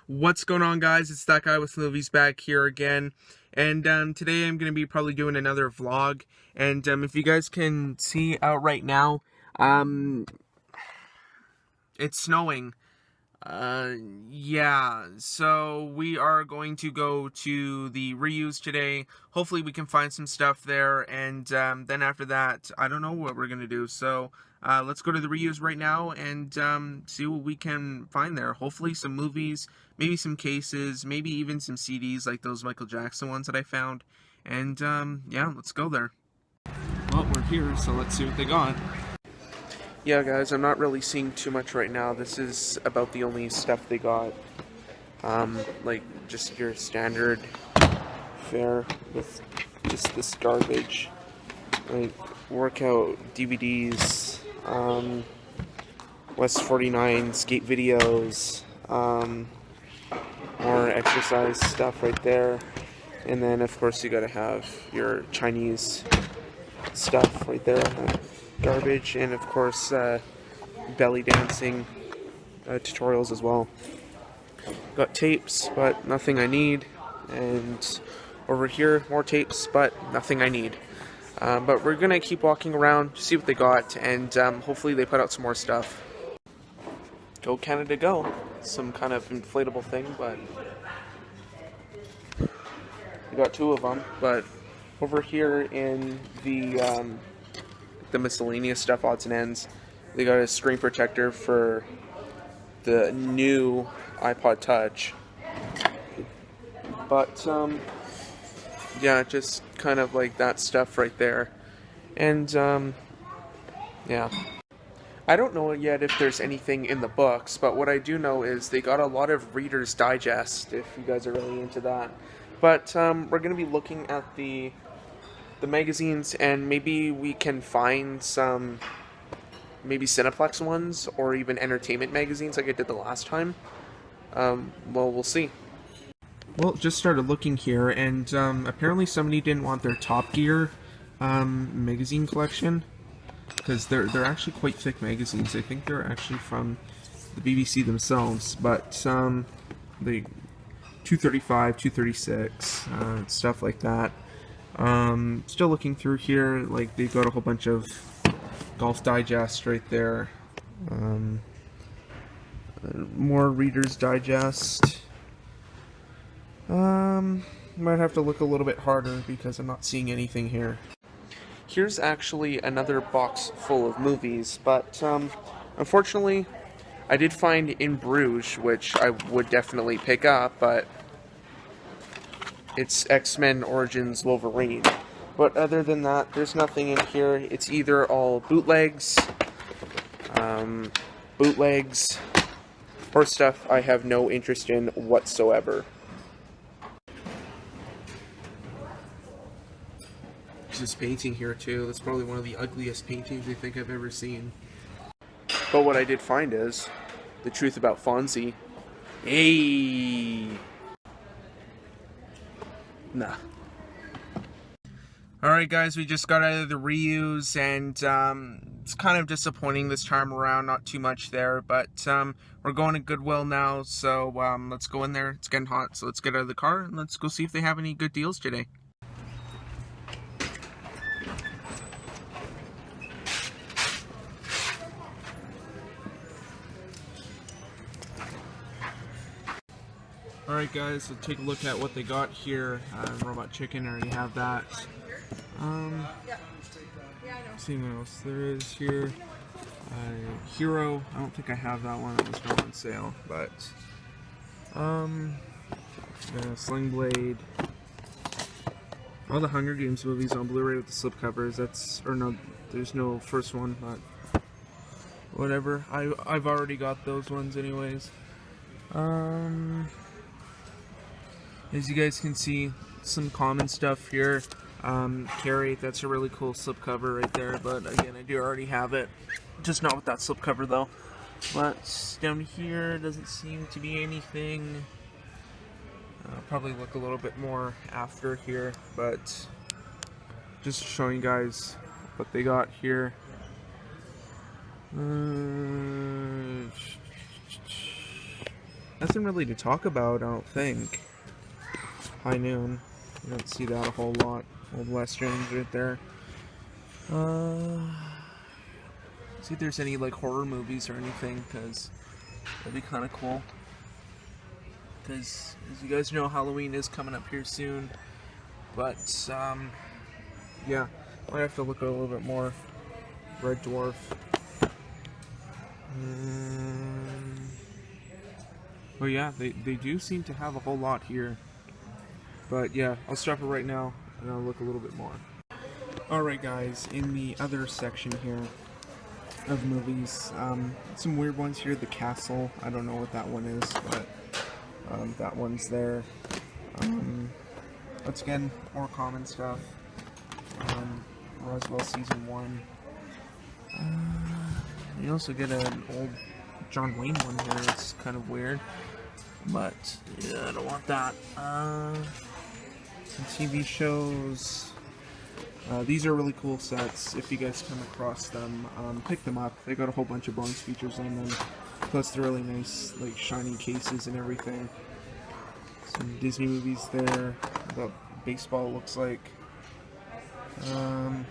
What's going on, guys? It's that guy with movies back here again, and today I'm going to be probably doing another vlog, and if you guys can see out right now, it's snowing. Yeah, so we are going to go to the reuse today. Hopefully we can find some stuff there, and then after that, I don't know what we're gonna do. So let's go to the reuse right now and see what we can find there. Hopefully some movies, maybe some cases, maybe even some CDs like those Michael Jackson ones that I found. And yeah, let's go there. Well, we're here, so let's see what they got. Yeah, guys, I'm not really seeing too much right now. This is about the only stuff they got. Like, just your standard fare with just this garbage. Like, workout DVDs, West 49 skate videos, more exercise stuff right there. And then, of course, you gotta have your Chinese stuff right there. Garbage, and of course belly dancing tutorials as well. Got tapes, but nothing I need. And over here, more tapes, but nothing I need. But we're gonna keep walking around, see what they got, and hopefully they put out some more stuff. Go Canada, go! Some kind of inflatable thing, but we got two of them. But over here in the miscellaneous stuff, odds and ends, they got a screen protector for the new iPod Touch, but yeah, just kind of like that stuff right there. And yeah, I don't know yet if there's anything in the books, but what I do know is they got a lot of Reader's Digest, if you guys are really into that. But we're gonna be looking at the magazines, and maybe we can find some maybe Cineplex ones or even entertainment magazines like I did the last time. Well, we'll see. Well, just started looking here, and apparently somebody didn't want their Top Gear magazine collection, because they're actually quite thick magazines. I think they're actually from the BBC themselves, but the 235, 236, stuff like that. Still looking through here, like they've got a whole bunch of Golf Digest right there. More Reader's Digest. Might have to look a little bit harder because I'm not seeing anything here. Here's actually another box full of movies, but unfortunately I did find In Bruges, which I would definitely pick up, but it's X-Men Origins Wolverine. But other than that, there's nothing in here. It's either all bootlegs, or stuff I have no interest in whatsoever. There's this painting here too. That's probably one of the ugliest paintings I think I've ever seen. But what I did find is The Truth About Fonzie. Hey! Nah. Alright, guys, we just got out of the reuse, and it's kind of disappointing this time around. Not too much there, but we're going to Goodwill now, so let's go in there. It's getting hot, so let's get out of the car and let's go see if they have any good deals today. Alright, guys, so take a look at what they got here. Robot Chicken, I already have that. See what else there is here. Hero, I don't think I have that one, it was not on sale, but Sling Blade. All the Hunger Games movies on Blu-ray with the slipcovers. There's no first one, but whatever. I've already got those ones anyways. As you guys can see, some common stuff here. Carrie, that's a really cool slipcover right there, but again, I do already have it. Just not with that slipcover though. But down here, doesn't seem to be anything. I'll probably look a little bit more after here, but just showing you guys what they got here. Nothing really to talk about, I don't think. High Noon. You don't see that a whole lot. Old westerns right there. See if there's any like horror movies or anything, because that'd be kind of cool. Because as you guys know, Halloween is coming up here soon. But yeah, might have to look a little bit more. Red Dwarf. Oh yeah, they do seem to have a whole lot here. But yeah, I'll stop it right now and I'll look a little bit more. Alright guys, in the other section here of movies, some weird ones here. The Castle, I don't know what that one is, but that one's there. Once again, more common stuff. Roswell Season 1. You also get an old John Wayne one here. It's kind of weird, but yeah, I don't want that. Some TV shows. These are really cool sets. If you guys come across them, pick them up. They got a whole bunch of bonus features on them. Plus the really nice, like, shiny cases and everything. Some Disney movies there. What baseball looks like. In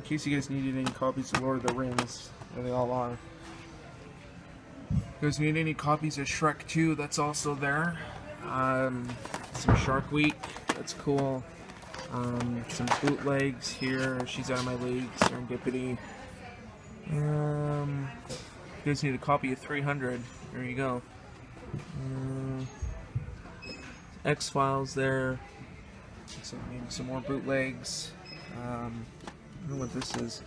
case you guys needed any copies of Lord of the Rings, where they all are. If you guys need any copies of Shrek 2, that's also there. Some Shark Week, that's cool. Some bootlegs here. She's Out of My League, Serendipity. You guys need a copy of 300. There you go. X-Files there. Maybe some more bootlegs. I don't know what this is.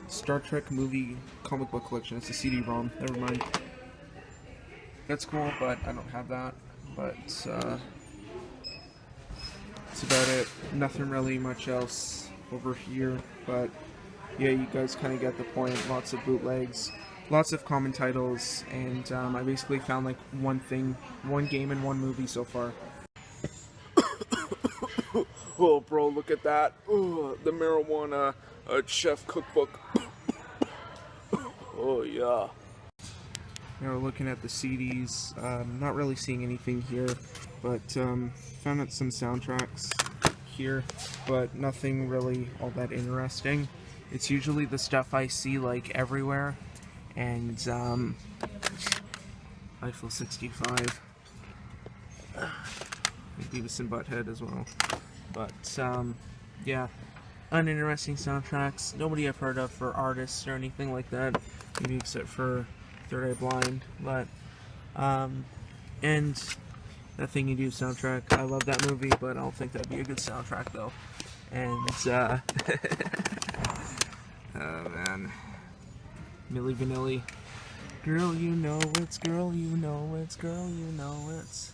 Star Trek movie comic book collection. It's a CD-ROM. Never mind. That's cool, but I don't have that. But that's about it. Nothing really much else over here. But yeah, you guys kind of get the point. Lots of bootlegs, lots of common titles, and I basically found like one game and one movie so far. Oh, bro, look at that. Ooh, the marijuana chef cookbook. Oh, yeah. Now we're looking at the CDs. Not really seeing anything here, but found out some soundtracks here, but nothing really all that interesting. It's usually the stuff I see like everywhere, and Eiffel 65. Beavis and Butthead as well. But, yeah, uninteresting soundtracks. Nobody I've heard of for artists or anything like that, maybe except for Third Eye Blind. But, and That Thing You Do soundtrack. I love that movie, but I don't think that'd be a good soundtrack, though. And, oh, man. Milli Vanilli. Girl, you know it's, girl, you know it's, girl, you know it's.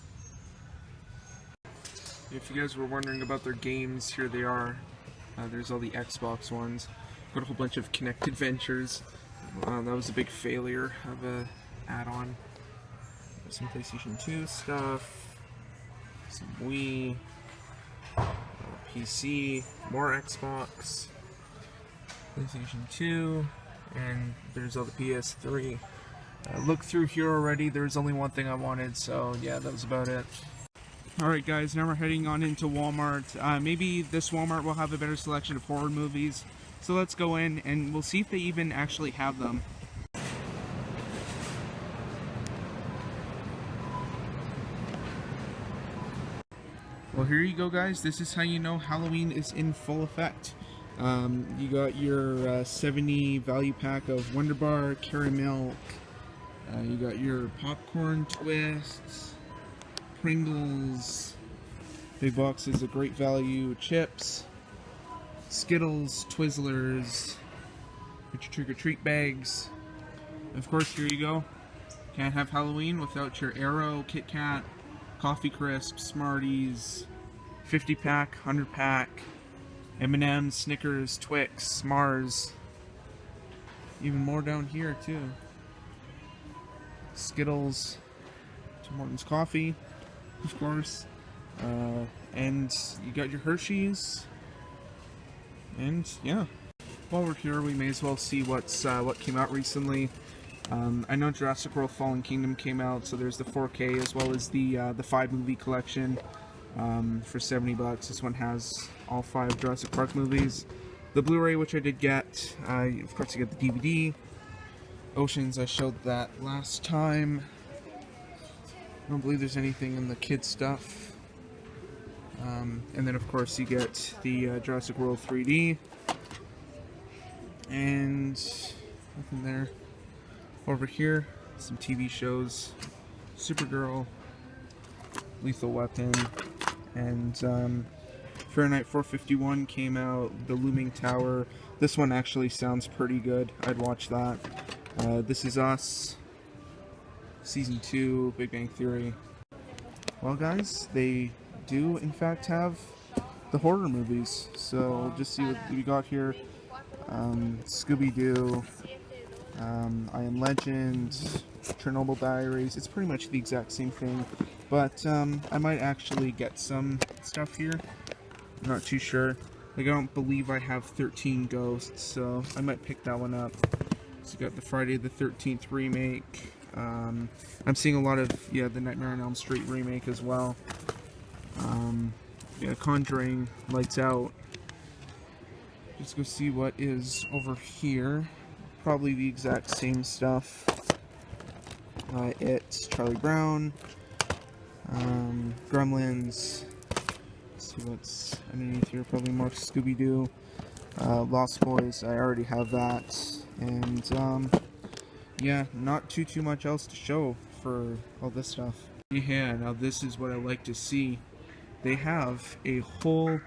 If you guys were wondering about their games, here they are. There's all the Xbox ones. Got a whole bunch of Kinect Adventures. That was a big failure of a add-on. Some PlayStation 2 stuff. Some Wii. PC. More Xbox. PlayStation 2. And there's all the PS3. Looked through here already. There was only one thing I wanted, so yeah, that was about it. Alright guys, now we're heading on into Walmart. Maybe this Walmart will have a better selection of horror movies. So let's go in and we'll see if they even actually have them. Well, here you go guys. This is how you know Halloween is in full effect. You got your 70 value pack of Wonder Bar, Caramel. You got your popcorn twists. Pringles, big boxes of Great Value chips, Skittles, Twizzlers, your trick-or-treat bags. Of course, here you go. Can't have Halloween without your Aero, Kit Kat, Coffee Crisp, Smarties, 50-pack, 100-pack, M&M's, Snickers, Twix, Mars. Even more down here, too. Skittles, Tim Hortons coffee. Of course, and you got your Hershey's, and yeah. While we're here, we may as well see what came out recently. I know Jurassic World Fallen Kingdom came out, so there's the 4K as well as the 5-movie collection for $70. This one has all 5 Jurassic Park movies. The Blu-ray, which I did get, of course you get the DVD. Oceans, I showed that last time. I don't believe there's anything in the kids stuff. And then of course you get the Jurassic World 3D. And nothing there. Over here, some TV shows. Supergirl, Lethal Weapon, and Fahrenheit 451 came out, The Looming Tower. This one actually sounds pretty good. I'd watch that. This Is Us, Season 2, Big Bang Theory. Well guys, they do in fact have the horror movies. So just see what we got here. Scooby-Doo, I Am Legend, Chernobyl Diaries. It's pretty much the exact same thing, but I might actually get some stuff here. I'm not too sure. Like, I don't believe I have 13 Ghosts, so I might pick that one up. So you got the Friday the 13th remake. I'm seeing a lot of, the Nightmare on Elm Street remake as well. Conjuring, Lights Out. Let's go see what is over here. Probably the exact same stuff. It's Charlie Brown, Gremlins. Let's see what's underneath here. Probably more Scooby-Doo. Lost Boys, I already have that. And not too much else to show for all this stuff. Yeah, now this is what I like to see. They have a whole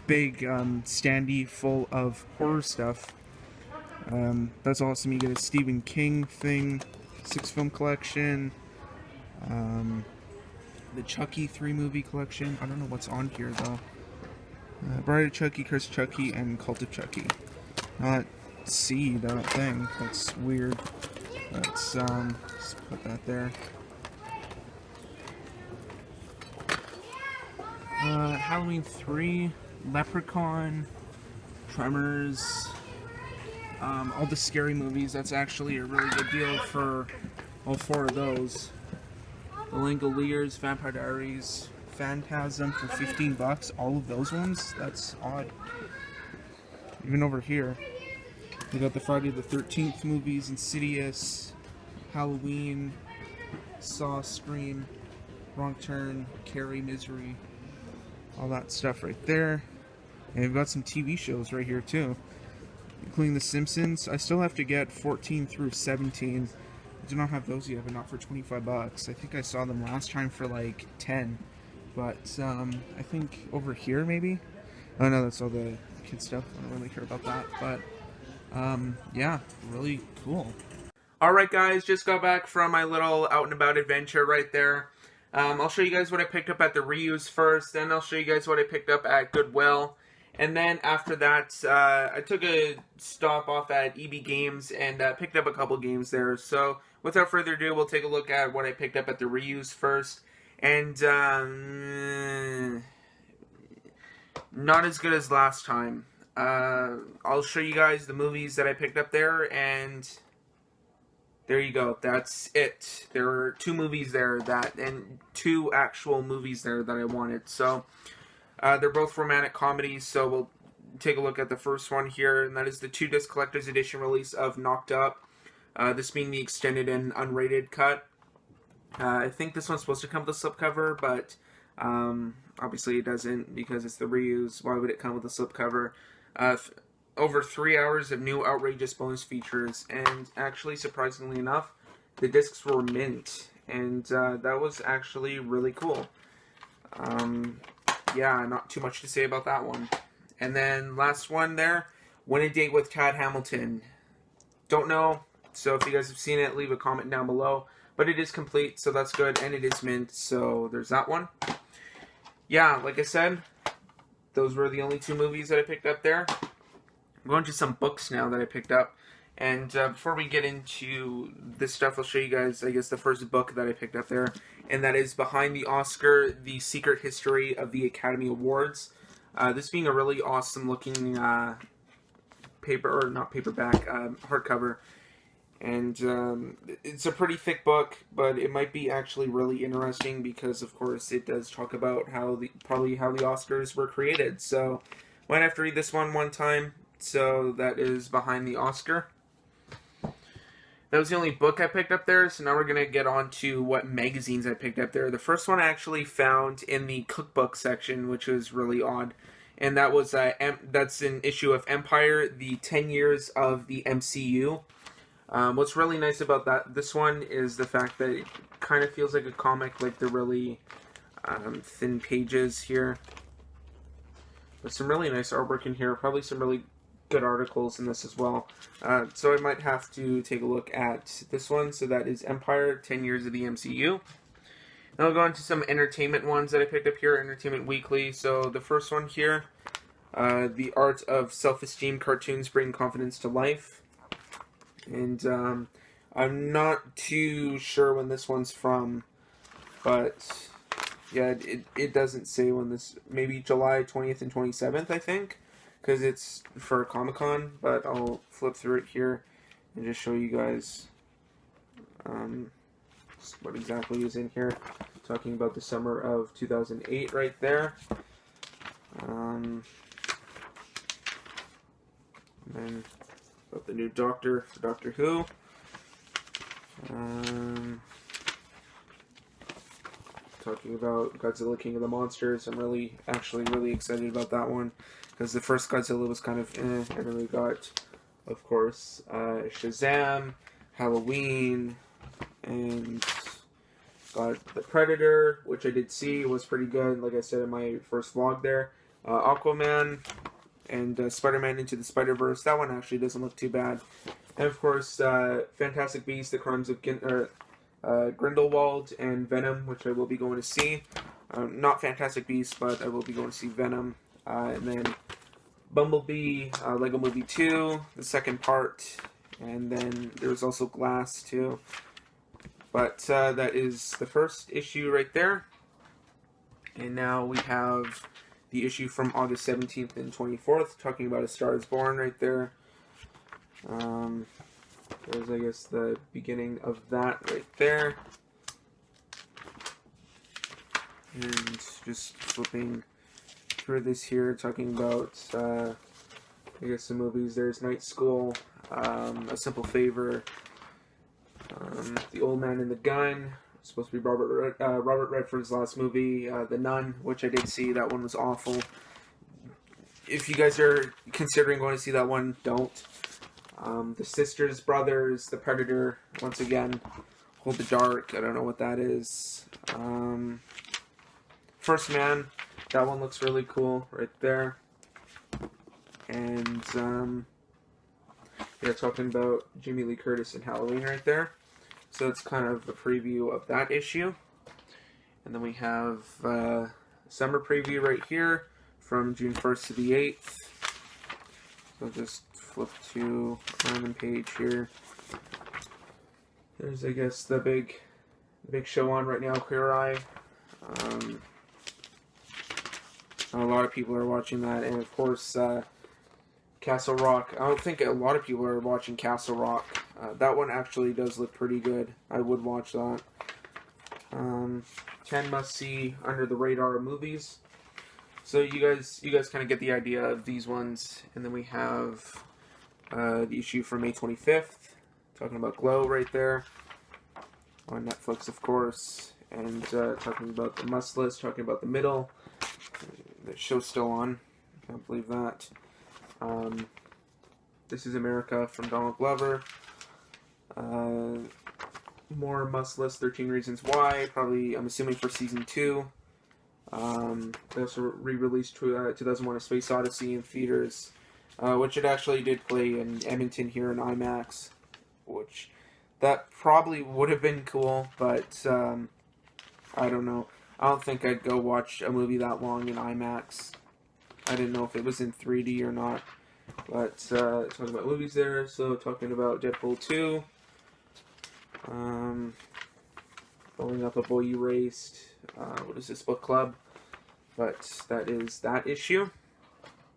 big standee full of horror stuff. That's awesome. You get a Stephen King thing, 6-film collection, the Chucky 3-movie collection. I don't know what's on here though. Bride of Chucky, Curse of Chucky, and Cult of Chucky. Not Seed, I don't think. That's weird. Let's put that there. Halloween 3, Leprechaun, Tremors, all the scary movies. That's actually a really good deal for all 4 of those. The Langoliers, Vampire Diaries, Phantasm for $15. All of those ones? That's odd. Even over here, we got the Friday the 13th movies, Insidious, Halloween, Saw, Scream, Wrong Turn, Carrie, Misery. All that stuff right there. And we've got some TV shows right here too, including The Simpsons. I still have to get 14 through 17. I do not have those yet, but not for $25. I think I saw them last time for like 10. But I think over here maybe. Oh no, that's all the kid stuff. I don't really care about that. But yeah, really cool. Alright guys, just got back from my little out and about adventure right there. I'll show you guys what I picked up at the reuse first, then I'll show you guys what I picked up at Goodwill, and then after that, I took a stop off at EB Games and picked up a couple games there. So, without further ado, we'll take a look at what I picked up at the reuse first, and not as good as last time. I'll show you guys the movies that I picked up there, and there you go. That's it. There were 2 movies there and 2 actual movies there that I wanted. So they're both romantic comedies. So we'll take a look at the first one here, and that is the 2-disc collector's edition release of Knocked Up. This being the extended and unrated cut. I think this one's supposed to come with a slipcover, but obviously it doesn't because it's the reuse. Why would it come with a slipcover? Over 3 hours of new outrageous bonus features, and actually, surprisingly enough, the discs were mint, and that was actually really cool. Yeah, not too much to say about that one. And then last one there, Win a Date with Tad Hamilton. Don't know, so if you guys have seen it, leave a comment down below. But it is complete, so that's good, and it is mint, so there's that one. Yeah, like I said, those were the only 2 movies that I picked up there. I'm going to some books now that I picked up. And before we get into this stuff, I'll show you guys, I guess, the first book that I picked up there. And that is Behind the Oscar, The Secret History of the Academy Awards. This being a really awesome looking paper, or not paperback, hardcover. And it's a pretty thick book, but it might be actually really interesting because, of course, it does talk about probably how the Oscars were created. So, might have to read this one time. So that is Behind the Oscar. That was the only book I picked up there, so now we're going to get on to what magazines I picked up there. The first one I actually found in the cookbook section, which was really odd. And that was that's an issue of Empire, the 10 years of the MCU. What's really nice about this one is the fact that it kind of feels like a comic, like the really thin pages here. There's some really nice artwork in here, probably some really good articles in this as well. So I might have to take a look at this one. So that is Empire, 10 Years of the MCU. Then I'll go on to some entertainment ones that I picked up here, Entertainment Weekly. So the first one here, The Art of Self-Esteem Cartoons Bring Confidence to Life. And I'm not too sure when this one's from, but yeah, it doesn't say when this, maybe July 20th and 27th, I think, because it's for Comic-Con, but I'll flip through it here and just show you guys what exactly is in here. Talking about the summer of 2008 right there. And then about the new Doctor for Doctor Who. Talking about Godzilla King of the Monsters. I'm actually really excited about that one, because the first Godzilla was kind of and then we got, of course, Shazam, Halloween, and got the Predator, which I did see, was pretty good, like I said in my first vlog there. Aquaman, and Spider-Man Into the Spider-Verse. That one actually doesn't look too bad. And of course, Fantastic Beasts, The Crimes of Grindelwald, and Venom, which I will be going to see. Not Fantastic Beasts, but I will be going to see Venom. And then Bumblebee, Lego Movie 2, the second part. And then there's also Glass, too. But that is the first issue right there. And now we have the issue from August 17th and 24th, talking about A Star is Born right there. There's, I guess, the beginning of that right there. And just flipping through this here, talking about, I guess, some movies. There's Night School, A Simple Favor, The Old Man and the Gun. It's supposed to be Robert Redford's last movie, The Nun, which I did see. That one was awful. If you guys are considering going to see that one, don't. The Sisters, Brothers, The Predator, once again, Hold the Dark, I don't know what that is. First Man, that one looks really cool right there. And, yeah, talking about Jamie Lee Curtis and Halloween right there. So it's kind of a preview of that issue. And then we have summer preview right here from June 1st to the 8th. So just flip to a random page here. There's, I guess, the big show on right now, Queer Eye. A lot of people are watching that, and of course, Castle Rock. I don't think a lot of people are watching Castle Rock. That one actually does look pretty good. I would watch that. 10 must-see under the radar movies. So you guys kind of get the idea of these ones. And then we have the issue from May 25th, talking about Glow right there on Netflix, of course, and talking about the must list, talking about the middle. The show's still on. Can't believe that. This is America from Donald Glover. More must list, 13 Reasons Why, probably, I'm assuming, for season 2. They also re-released 2001: A Space Odyssey in theaters, which it actually did play in Edmonton here in IMAX, which that probably would have been cool, but I don't know. I don't think I'd go watch a movie that long in IMAX. I didn't know if it was in 3D or not. But talking about movies there, so talking about Deadpool 2. Blowing Up a Boy Erased. What is this, book club? But that is that issue.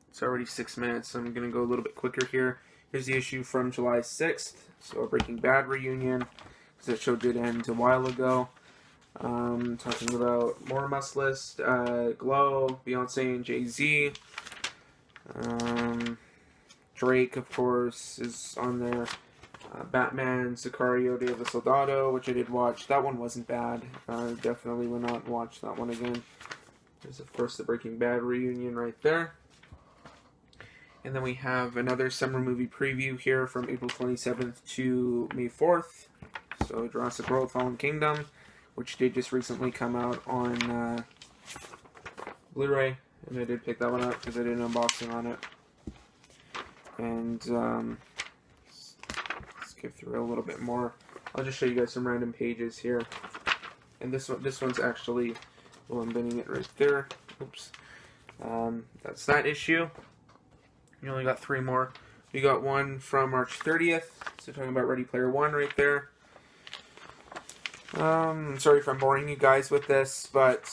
It's already 6 minutes, so I'm going to go a little bit quicker here. Here's the issue from July 6th, so a Breaking Bad reunion, because that show did end a while ago. Talking about more must list, Glow, Beyonce and Jay-Z. Drake, of course, is on there. Batman, Sicario, Day of the Soldado, which I did watch. That one wasn't bad. Definitely will not watch that one again. There's, of course, the Breaking Bad reunion right there. And then we have another summer movie preview here from April 27th to May 4th. So Jurassic World Fallen Kingdom, which did just recently come out on Blu-ray. And I did pick that one up because I did an unboxing on it. And skip through a little bit more. I'll just show you guys some random pages here. And this one's actually, well, I'm bending it right there. Oops. That's that issue. You only got 3 more. We got one from March 30th. So talking about Ready Player One right there. Sorry if I'm boring you guys with this, but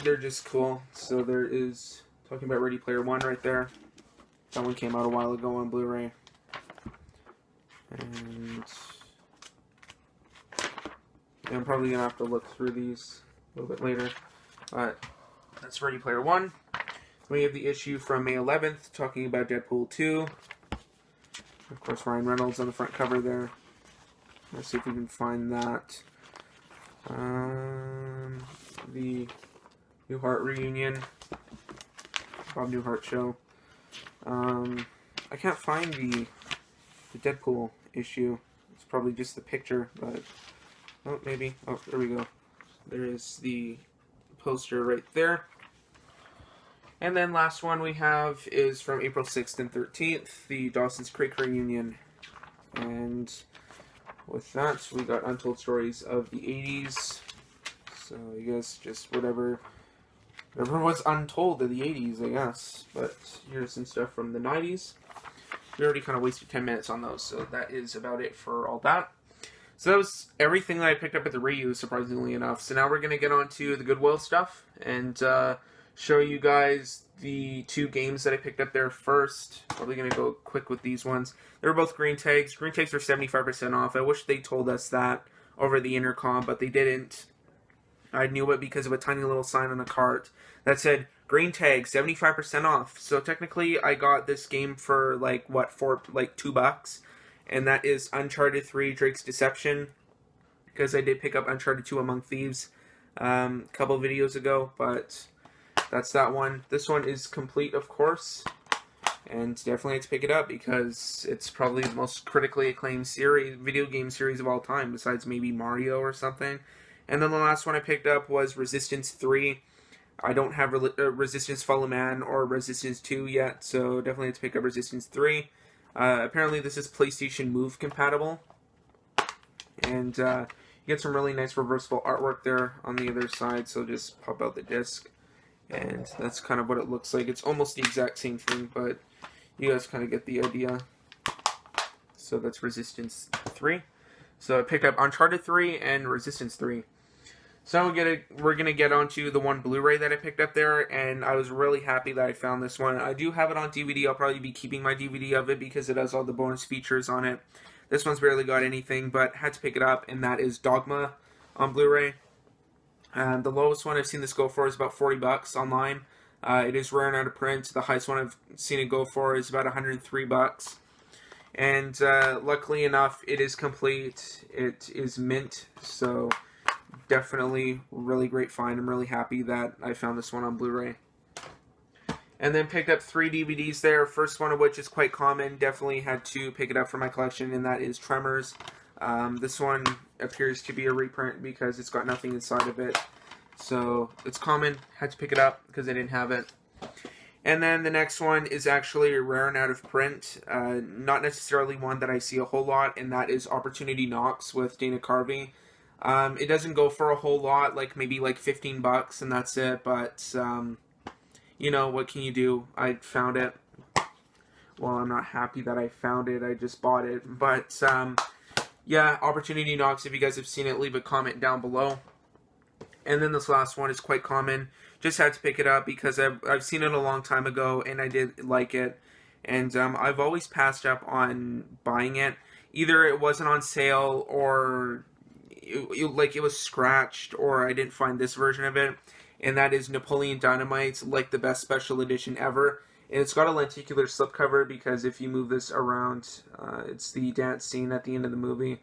they're just cool. So there is talking about Ready Player One right there. That one came out a while ago on Blu-ray. And yeah, I'm probably going to have to look through these a little bit later. But that's Ready Player One. We have the issue from May 11th talking about Deadpool 2. Of course, Ryan Reynolds on the front cover there. Let's see if we can find that. The Newhart reunion. Bob Newhart show. I can't find the Deadpool issue. It's probably just the picture, but oh, maybe. Oh, there we go. There is the poster right there. And then last one we have is from April 6th and 13th, the Dawson's Creek reunion. And with that, we got Untold Stories of the 80s. So I guess just whatever was untold in the 80s, I guess. But here's some stuff from the 90s. We already kind of wasted 10 minutes on those, so that is about it for all that. So that was everything that I picked up at the reuse, surprisingly enough. So now we're going to get on to the Goodwill stuff and show you guys the 2 games that I picked up there first. Probably going to go quick with these ones. They were both green tags. Green tags are 75% off. I wish they told us that over the intercom, but they didn't. I knew it because of a tiny little sign on a cart that said, green tag, 75% off. So technically, I got this game for, like, what, for, like, $2. And that is Uncharted 3, Drake's Deception. Because I did pick up Uncharted 2 Among Thieves a couple videos ago, but that's that one. This one is complete, of course. And definitely had to pick it up because it's probably the most critically acclaimed video game series of all time, besides maybe Mario or something. And then the last one I picked up was Resistance 3. I don't have Resistance Fall of Man or Resistance 2 yet, so definitely have to pick up Resistance 3. Apparently this is PlayStation Move compatible. And you get some really nice reversible artwork there on the other side, so just pop out the disc. And that's kind of what it looks like. It's almost the exact same thing, but you guys kind of get the idea. So that's Resistance 3. So I picked up Uncharted 3 and Resistance 3. So we're going to get onto the one Blu-ray that I picked up there, and I was really happy that I found this one. I do have it on DVD. I'll probably be keeping my DVD of it because it has all the bonus features on it. This one's barely got anything, but had to pick it up, and that is Dogma on Blu-ray. The lowest one I've seen this go for is about $40 online. It is rare and out of print. The highest one I've seen it go for is about $103. And luckily enough, it is complete. It is mint, so definitely really great find. I'm really happy that I found this one on Blu-ray. And then picked up 3 DVDs there, first one of which is quite common. Definitely had to pick it up for my collection, and that is Tremors. This one appears to be a reprint because it's got nothing inside of it. So it's common. Had to pick it up because I didn't have it. And then the next one is actually rare and out of print. Not necessarily one that I see a whole lot, and that is Opportunity Knocks with Dana Carvey. It doesn't go for a whole lot, like maybe like $15, and that's it. But you know, what can you do? I found it. Well, I'm not happy that I found it. I just bought it. But yeah, Opportunity Knocks. If you guys have seen it, leave a comment down below. And then this last one is quite common. Just had to pick it up because I've seen it a long time ago, and I did like it. and I've always passed up on buying it. Either it wasn't on sale, or like it was scratched, or I didn't find this version of it, and that is Napoleon Dynamite, like the best special edition ever. And it's got a lenticular slipcover because if you move this around, it's the dance scene at the end of the movie,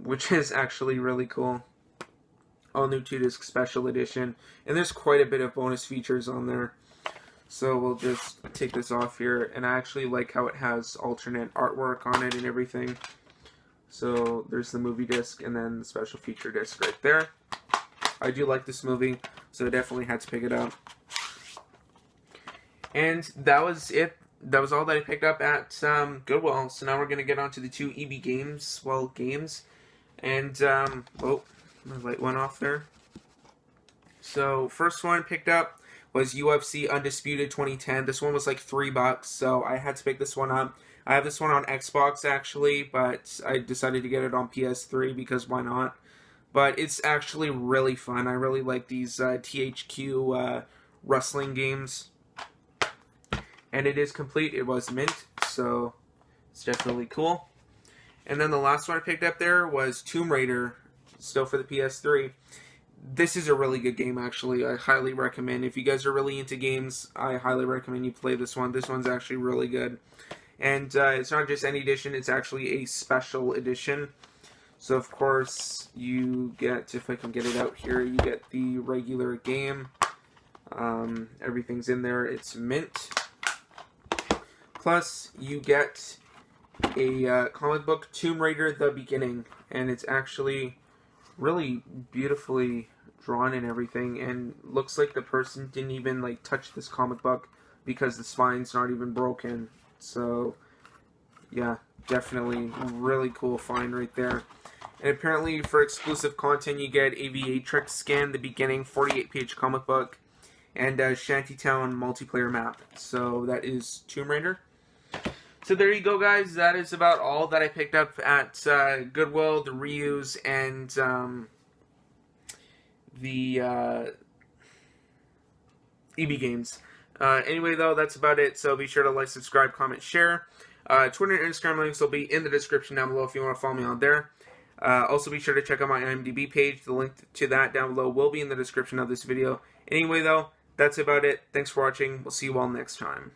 which is actually really cool. All new 2-disc special edition, and there's quite a bit of bonus features on there. So we'll just take this off here, and I actually like how it has alternate artwork on it and everything. So there's the movie disc and then the special feature disc right there. I do like this movie, so I definitely had to pick it up. And that was it. That was all that I picked up at Goodwill. So now we're going to get on to the 2 EB Games, games. And, oh, my light went off there. So first one I picked up was UFC Undisputed 2010. This one was like $3, so I had to pick this one up. I have this one on Xbox actually, but I decided to get it on PS3 because why not? But it's actually really fun. I really like these THQ wrestling games. And it is complete. It was mint, so it's definitely cool. And then the last one I picked up there was Tomb Raider, still for the PS3. This is a really good game, actually. I highly recommend. If you guys are really into games, I highly recommend you play this one. This one's actually really good. And it's not just any edition, it's actually a special edition. So, of course, you get, if I can get it out here, you get the regular game. Everything's in there. It's mint. Plus, you get a comic book, Tomb Raider: The Beginning. And it's actually really beautifully drawn and everything, and looks like the person didn't even like touch this comic book because the spine's not even broken. So yeah, definitely really cool find right there. And apparently for exclusive content you get Aviatrix Scan, The Beginning, 48-page comic book, and Shantytown multiplayer map. So that is Tomb Raider. So there you go, guys. That is about all that I picked up at Goodwill, the reuse, and the EB Games. Anyway, though, that's about it. So be sure to like, subscribe, comment, share. Twitter and Instagram links will be in the description down below if you want to follow me on there. Also, be sure to check out my IMDb page. The link to that down below will be in the description of this video. Anyway, though, that's about it. Thanks for watching. We'll see you all next time.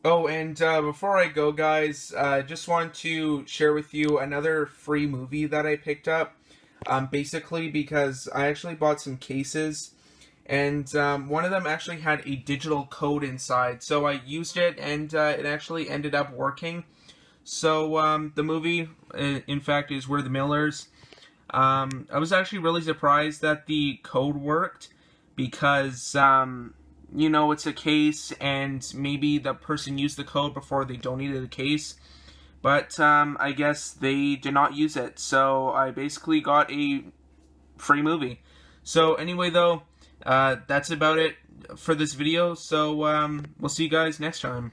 Oh, and before I go, guys, just want to share with you another free movie that I picked up. Basically because I actually bought some cases, and one of them actually had a digital code inside. So I used it, and it actually ended up working. So the movie, in fact, is We're the Millers. I was actually really surprised that the code worked because... you know, it's a case, and maybe the person used the code before they donated the case, but I guess they did not use it, so I basically got a free movie. So anyway, though, that's about it for this video, so we'll see you guys next time.